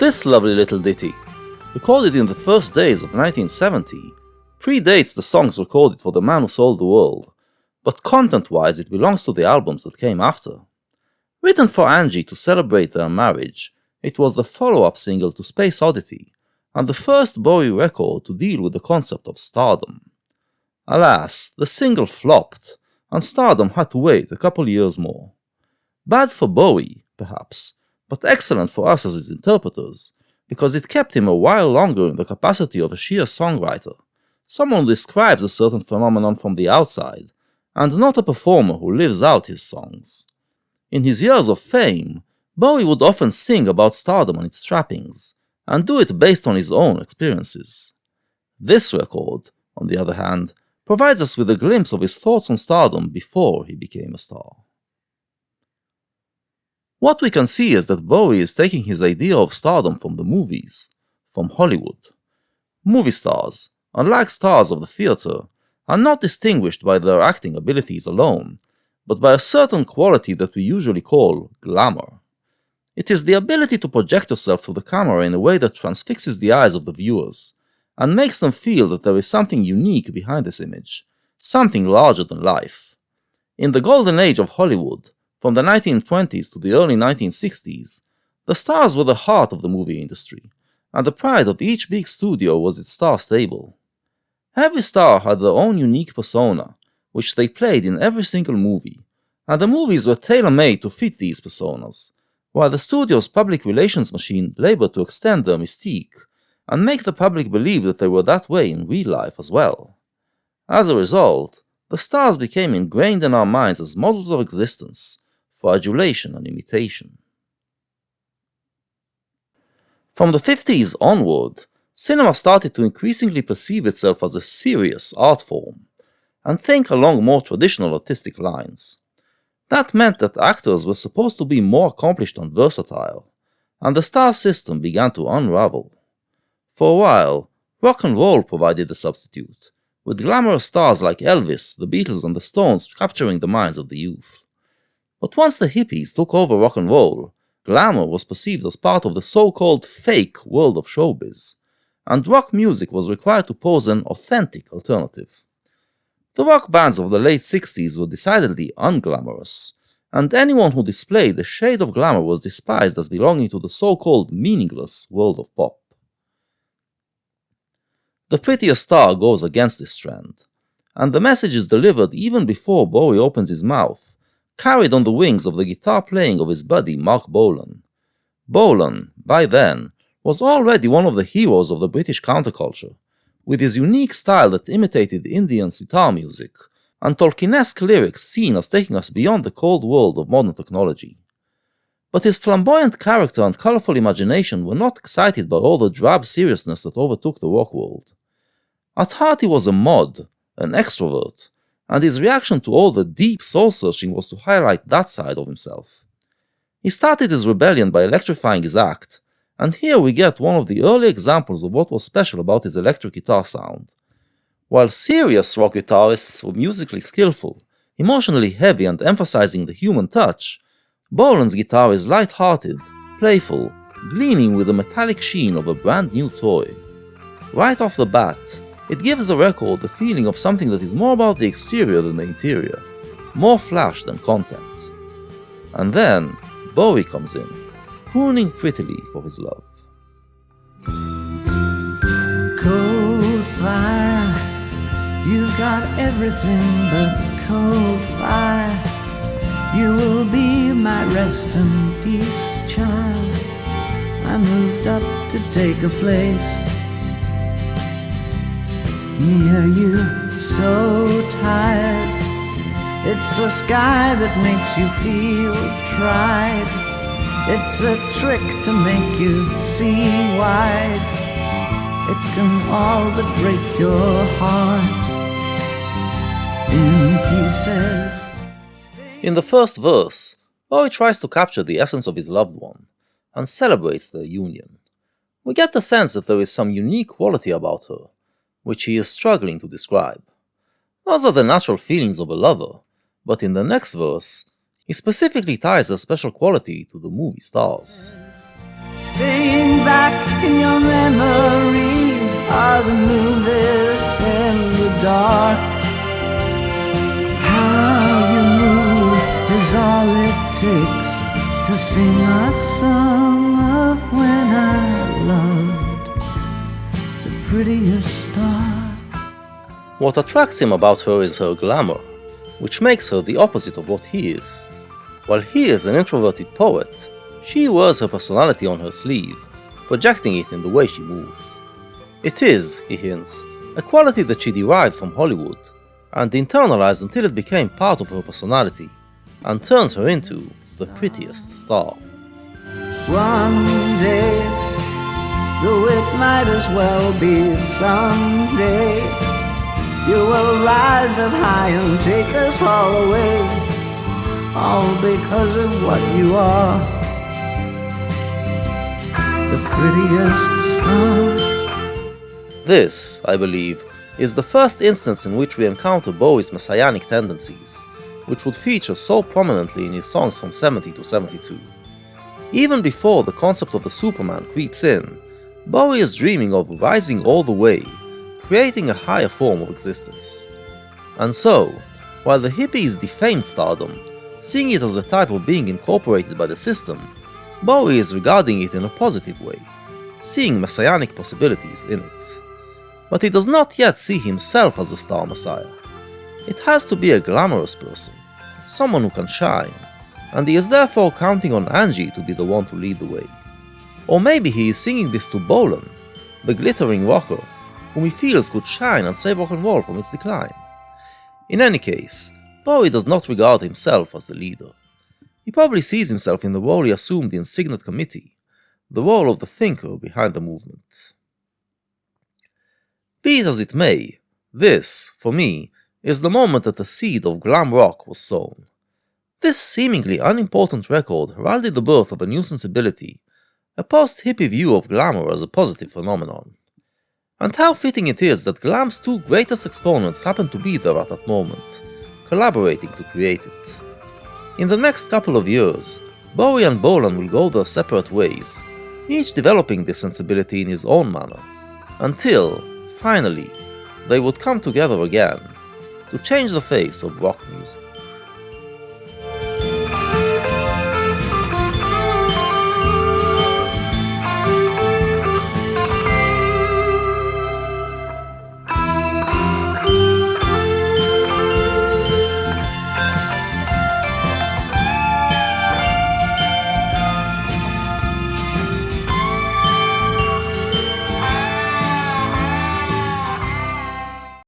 This lovely little ditty, recorded in the first days of 1970, predates the songs recorded for The Man Who Sold the World, but content-wise it belongs to the albums that came after. Written for Angie to celebrate their marriage, it was the follow-up single to Space Oddity, and the first Bowie record to deal with the concept of stardom. Alas, the single flopped, and stardom had to wait a couple years more. Bad for Bowie, perhaps, but excellent for us as his interpreters, because it kept him a while longer in the capacity of a sheer songwriter, someone who describes a certain phenomenon from the outside, and not a performer who lives out his songs. In his years of fame, Bowie would often sing about stardom and its trappings, and do it based on his own experiences. This record, on the other hand, provides us with a glimpse of his thoughts on stardom before he became a star. What we can see is that Bowie is taking his idea of stardom from the movies, from Hollywood. Movie stars, unlike stars of the theatre, are not distinguished by their acting abilities alone, but by a certain quality that we usually call glamour. It is the ability to project yourself through the camera in a way that transfixes the eyes of the viewers, and makes them feel that there is something unique behind this image, something larger than life. In the golden age of Hollywood, from the 1920s to the early 1960s, the stars were the heart of the movie industry, and the pride of each big studio was its star stable. Every star had their own unique persona, which they played in every single movie, and the movies were tailor-made to fit these personas, while the studio's public relations machine labored to extend their mystique, and make the public believe that they were that way in real life as well. As a result, the stars became ingrained in our minds as models of existence, for adulation and imitation. From the 50s onward, cinema started to increasingly perceive itself as a serious art form, and think along more traditional artistic lines. That meant that actors were supposed to be more accomplished and versatile, and the star system began to unravel. For a while, rock and roll provided a substitute, with glamorous stars like Elvis, the Beatles, and the Stones capturing the minds of the youth. But once the hippies took over rock and roll, glamour was perceived as part of the so-called fake world of showbiz, and rock music was required to pose an authentic alternative. The rock bands of the late 60s were decidedly unglamorous, and anyone who displayed a shade of glamour was despised as belonging to the so-called meaningless world of pop. The Prettiest star goes against this trend, and the message is delivered even before Bowie opens his mouth, carried on the wings of the guitar playing of his buddy Mark Bolan. Bolan, by then, was already one of the heroes of the British counterculture, with his unique style that imitated Indian sitar music, and Tolkienesque lyrics seen as taking us beyond the cold world of modern technology. But his flamboyant character and colorful imagination were not excited by all the drab seriousness that overtook the rock world. At heart he was a mod, an extrovert, and his reaction to all the deep soul-searching was to highlight that side of himself. He started his rebellion by electrifying his act, and here we get one of the early examples of what was special about his electric guitar sound. While serious rock guitarists were musically skillful, emotionally heavy and emphasizing the human touch, Bolan's guitar is light-hearted, playful, gleaming with the metallic sheen of a brand new toy. Right off the bat, it gives the record the feeling of something that is more about the exterior than the interior, more flash than content. And then, Bowie comes in, crooning prettily for his love. Cold fire, you've got everything but cold fire. You will be my rest and peace, child. I moved up to take a place near you, so tired. It's the sky that makes you feel tried. It's a trick to make you see wide. It can all but break your heart in pieces. In the first verse, Bowie tries to capture the essence of his loved one, and celebrates their union. We get the sense that there is some unique quality about her, which he is struggling to describe. Those are the natural feelings of a lover, but in the next verse, he specifically ties a special quality to the movie stars. Staying back in your memory are the movies in the dark. How you move is all it takes to sing a song of when I loved the prettiest star. What attracts him about her is her glamour, which makes her the opposite of what he is. While he is an introverted poet, she wears her personality on her sleeve, projecting it in the way she moves. It is, he hints, a quality that she derived from Hollywood, and internalized until it became part of her personality, and turns her into the prettiest star. One day, though it might as well be someday, you will rise up high and take us all away, all because of what you are, the prettiest star. This, I believe, is the first instance in which we encounter Bowie's messianic tendencies, which would feature so prominently in his songs from 70 to 72. Even before the concept of the Superman creeps in, Bowie is dreaming of rising all the way, creating a higher form of existence. And so, while the hippies defamed stardom, seeing it as a type of being incorporated by the system, Bowie is regarding it in a positive way, seeing messianic possibilities in it. But he does not yet see himself as a star messiah. It has to be a glamorous person, someone who can shine, and he is therefore counting on Angie to be the one to lead the way. Or maybe he is singing this to Bolan, the glittering rocker, whom he feels could shine and save rock and roll from its decline. In any case, Bowie does not regard himself as the leader. He probably sees himself in the role he assumed in Signet Committee, the role of the thinker behind the movement. Be it as it may, this, for me, is the moment that the seed of glam rock was sown. This seemingly unimportant record heralded the birth of a new sensibility, a post-hippie view of glamour as a positive phenomenon. And how fitting it is that glam's two greatest exponents happened to be there at that moment, collaborating to create it. In the next couple of years, Bowie and Bolan will go their separate ways, each developing this sensibility in his own manner, until, finally, they would come together again to change the face of rock music.